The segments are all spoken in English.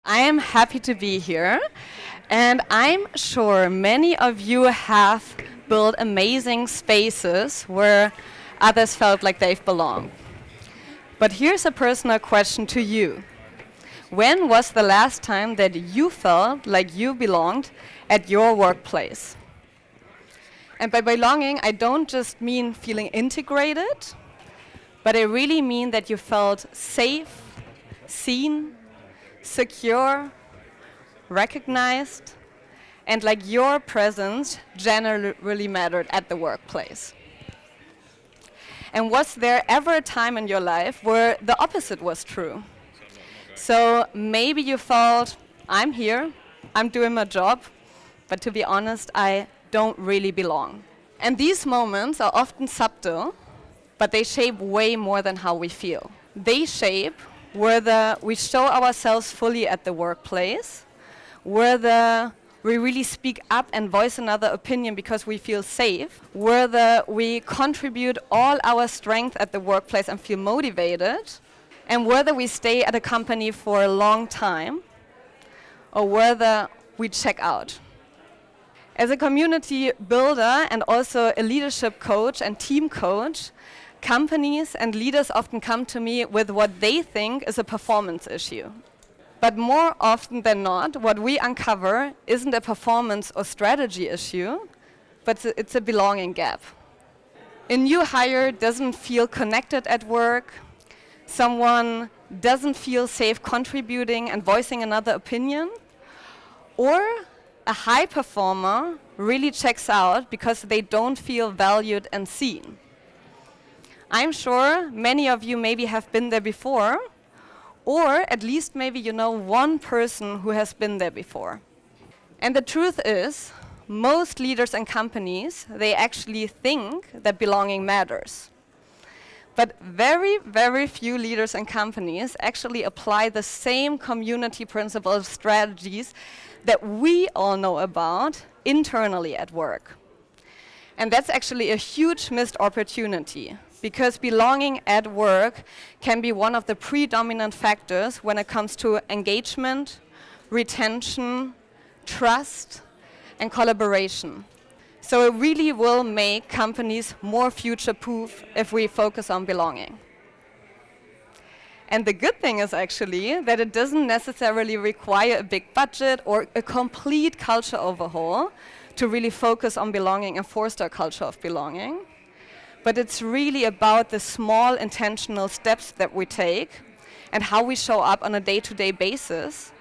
I am happy to be here, and I'm sure many of you have built amazing spaces where others felt like they've belonged. But here's a personal question to you. When was the last time that you felt like you belonged at your workplace? And by belonging, I don't just mean feeling integrated, but I really mean that you felt safe, seen, secure, recognized, and like your presence generally mattered at the workplace. And was there ever a time in your life where the opposite was true? So maybe you felt, I'm here, I'm doing my job, but to be honest, I don't really belong. And these moments are often subtle, but they shape way more than how we feel. They shape whether we show ourselves fully at the workplace, whether we really speak up and voice another opinion because we feel safe, whether we contribute all our strength at the workplace and feel motivated, and whether we stay at a company for a long time, or whether we check out. As a community builder and also a leadership coach and team coach, companies and leaders often come to me with what they think is a performance issue. But more often than not, what we uncover isn't a performance or strategy issue, but it's a belonging gap. A new hire doesn't feel connected at work, someone doesn't feel safe contributing and voicing another opinion, or a high performer really checks out because they don't feel valued and seen. I'm sure many of you maybe have been there before, or at least maybe you know one person who has been there before. And the truth is, most leaders and companies, they actually think that belonging matters. But very, very few leaders and companies actually apply the same community principle strategies that we all know about internally at work. And that's actually a huge missed opportunity, because belonging at work can be one of the predominant factors when it comes to engagement, retention, trust, and collaboration. So it really will make companies more future-proof if we focus on belonging. And the good thing is actually that it doesn't necessarily require a big budget or a complete culture overhaul to really focus on belonging and foster a culture of belonging. But it's really about the small intentional steps that we take and how we show up on a day-to-day basis.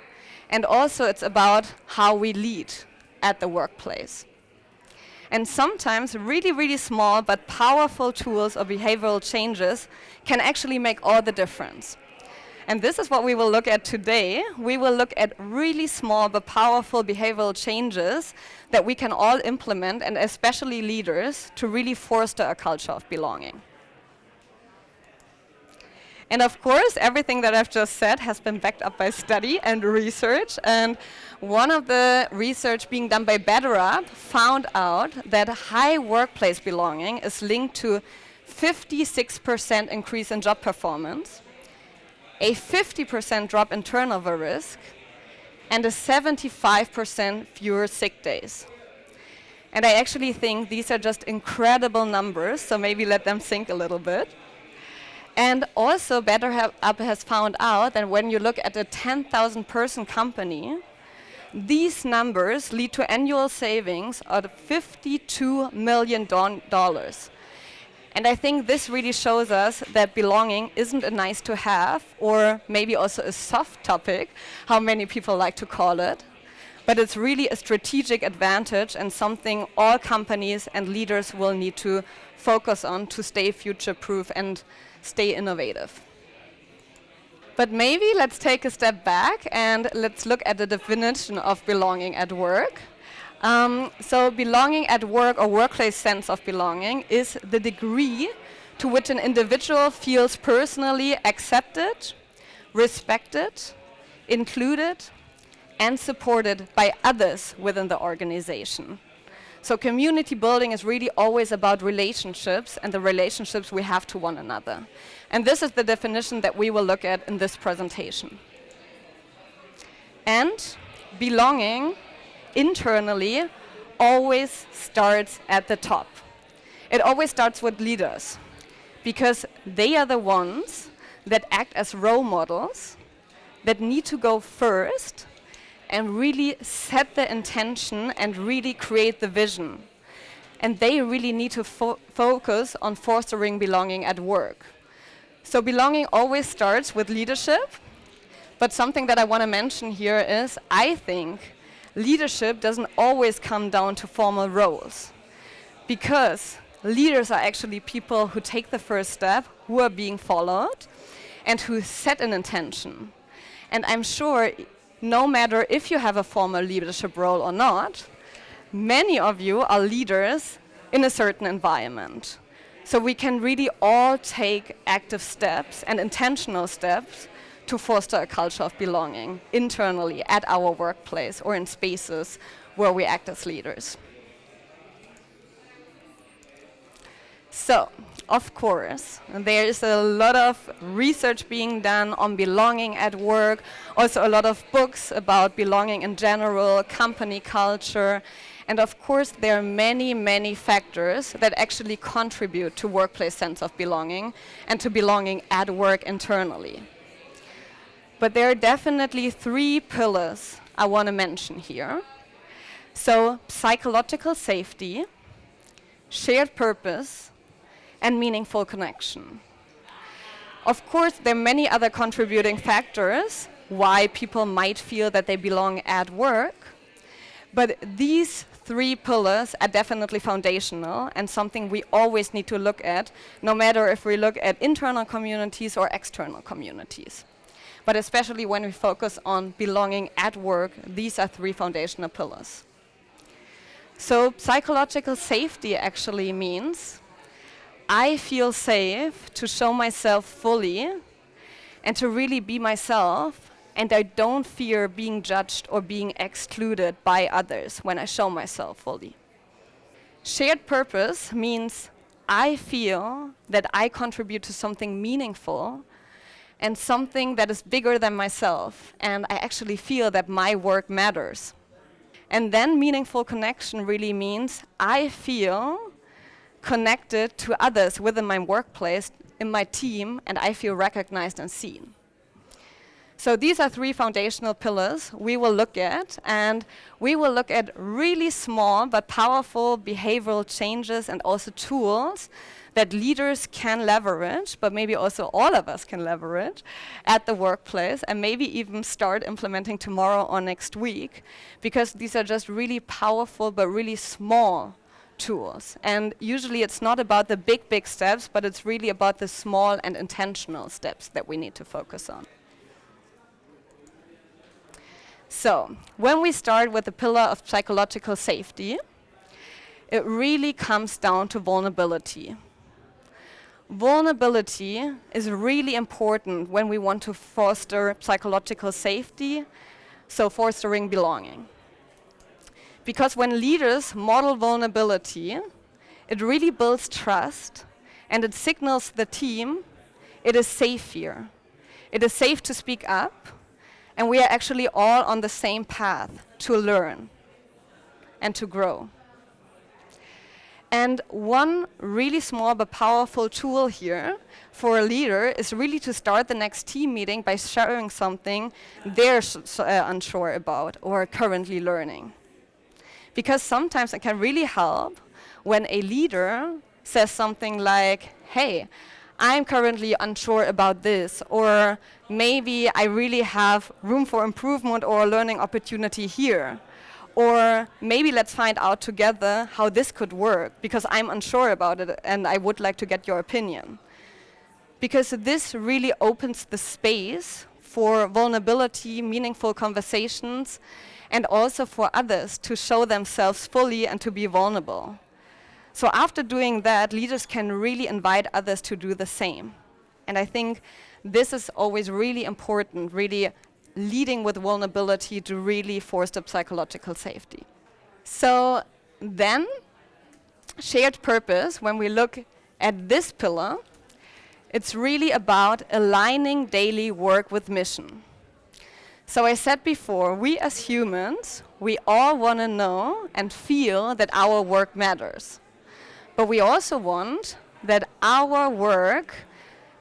And also it's about how we lead at the workplace. And sometimes really, really small but powerful tools or behavioral changes can actually make all the difference. And this is what we will look at today. We will look at really small but powerful behavioral changes that we can all implement, and especially leaders, to really foster a culture of belonging. And of course, everything that I've just said has been backed up by study and research. And one of the research being done by BetterUp found out that high workplace belonging is linked to 56% increase in job performance, a 50% drop in turnover risk, and a 75% fewer sick days. And I actually think these are just incredible numbers, so maybe let them sink a little bit. And also BetterUp has found out that when you look at a 10,000 person company, these numbers lead to annual savings of $52 million. And I think this really shows us that belonging isn't a nice to have, or maybe also a soft topic, how many people like to call it, but it's really a strategic advantage and something all companies and leaders will need to focus on to stay future-proof and stay innovative. But maybe let's take a step back and let's look at the definition of belonging at work. So belonging at work, or workplace sense of belonging, is the degree to which an individual feels personally accepted, respected, included, and supported by others within the organization. So community building is really always about relationships and the relationships we have to one another. And this is the definition that we will look at in this presentation. And belonging internally always starts at the top. It always starts with leaders, because they are the ones that act as role models, that need to go first and really set the intention and really create the vision. And they really need to focus on fostering belonging at work. So belonging always starts with leadership, but something that I want to mention here is I think leadership doesn't always come down to formal roles, because leaders are actually people who take the first step, who are being followed, and who set an intention. And I'm sure no matter if you have a formal leadership role or not, many of you are leaders in a certain environment. So we can really all take active steps and intentional steps to foster a culture of belonging internally at our workplace or in spaces where we act as leaders. So, of course, there is a lot of research being done on belonging at work, also a lot of books about belonging in general, company culture, and of course there are many, many factors that actually contribute to workplace sense of belonging and to belonging at work internally. But there are definitely 3 pillars I want to mention here. So, psychological safety, shared purpose, and meaningful connection. Of course, there are many other contributing factors why people might feel that they belong at work, but these 3 pillars are definitely foundational and something we always need to look at, no matter if we look at internal communities or external communities. But especially when we focus on belonging at work, these are 3 foundational pillars. So psychological safety actually means I feel safe to show myself fully and to really be myself, and I don't fear being judged or being excluded by others when I show myself fully. Shared purpose means I feel that I contribute to something meaningful and something that is bigger than myself, and I actually feel that my work matters. And then meaningful connection really means I feel connected to others within my workplace, in my team, and I feel recognized and seen. So these are 3 foundational pillars we will look at, and we will look at really small but powerful behavioral changes and also tools that leaders can leverage, but maybe also all of us can leverage at the workplace, and maybe even start implementing tomorrow or next week, because these are just really powerful but really small tools. And usually it's not about the big steps, but it's really about the small and intentional steps that we need to focus on. So, when we start with the pillar of psychological safety, it really comes down to vulnerability. Vulnerability is really important when we want to foster psychological safety, so fostering belonging. Because when leaders model vulnerability, it really builds trust and it signals the team it is safe here. It is safe to speak up, and we are actually all on the same path to learn and to grow. And one really small but powerful tool here for a leader is really to start the next team meeting by sharing something they're unsure about or currently learning. Because sometimes it can really help when a leader says something like, hey, I'm currently unsure about this, or maybe I really have room for improvement or a learning opportunity here. Or maybe let's find out together how this could work, because I'm unsure about it and I would like to get your opinion. Because this really opens the space for vulnerability, meaningful conversations, and also for others to show themselves fully and to be vulnerable. So after doing that, leaders can really invite others to do the same. And I think this is always really important, really leading with vulnerability to really foster psychological safety. So then, shared purpose, when we look at this pillar, it's really about aligning daily work with mission. So I said before, we as humans, we all want to know and feel that our work matters. But we also want that our work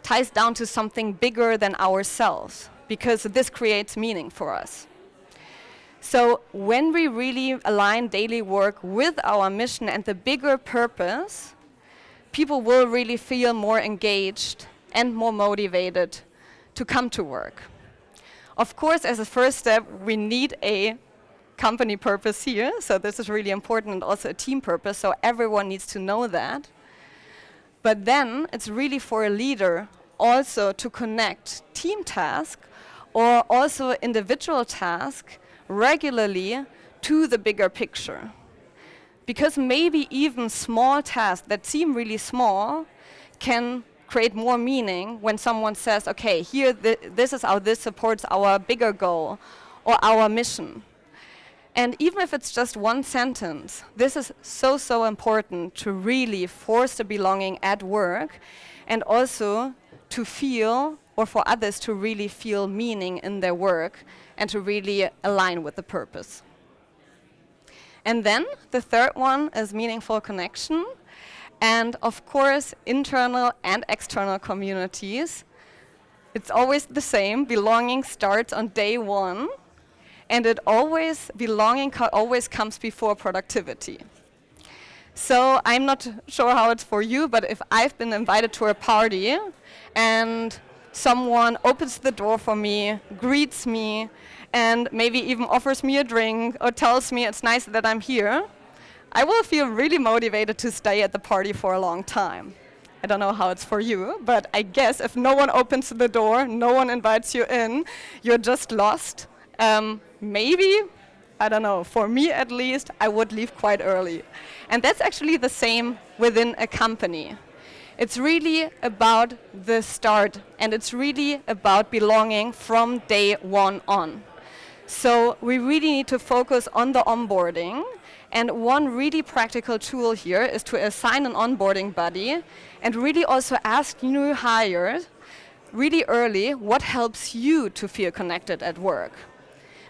ties down to something bigger than ourselves, because this creates meaning for us. So when we really align daily work with our mission and the bigger purpose, people will really feel more engaged and more motivated to come to work. Of course, as a first step, we need a company purpose here, so this is really important, and also a team purpose, so everyone needs to know that. But then it's really for a leader also to connect team tasks or also individual tasks regularly to the bigger picture. Because maybe even small tasks that seem really small can create more meaning when someone says, okay, here this is how this supports our bigger goal or our mission. And even if it's just one sentence, this is so important to really force the belonging at work, and also to feel, or for others to really feel meaning in their work and to really align with the purpose. And then the third one is meaningful connection. And of course, internal and external communities. It's always the same. Belonging starts on day one. And belonging always comes before productivity. So I'm not sure how it's for you, but if I've been invited to a party and someone opens the door for me, greets me, and maybe even offers me a drink or tells me it's nice that I'm here, I will feel really motivated to stay at the party for a long time. I don't know how it's for you, but I guess if no one opens the door, no one invites you in, you're just lost. Maybe, I don't know, for me at least, I would leave quite early. And that's actually the same within a company. It's really about the start, and it's really about belonging from day one on. So we really need to focus on the onboarding, and one really practical tool here is to assign an onboarding buddy and really also ask new hires really early what helps you to feel connected at work.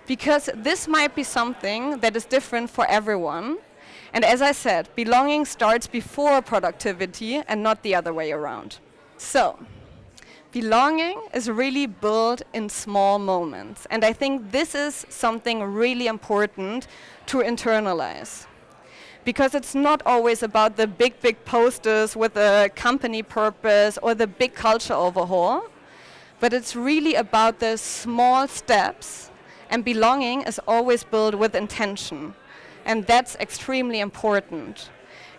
Because this might be something that is different for everyone. And as I said, belonging starts before productivity and not the other way around. So, belonging is really built in small moments. And I think this is something really important to internalize. Because it's not always about the big posters with a company purpose or the big culture overhaul, but it's really about the small steps, and belonging is always built with intention. And that's extremely important.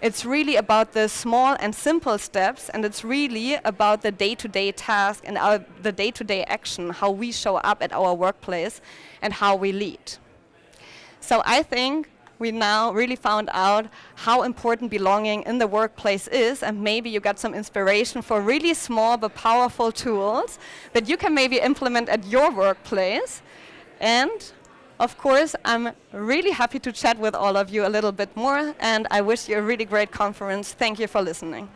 It's really about the small and simple steps, and it's really about the day-to-day task and the day-to-day action, how we show up at our workplace and how we lead. So I think we now really found out how important belonging in the workplace is, and maybe you got some inspiration for really small but powerful tools that you can maybe implement at your workplace. And of course, I'm really happy to chat with all of you a little bit more, and I wish you a really great conference. Thank you for listening.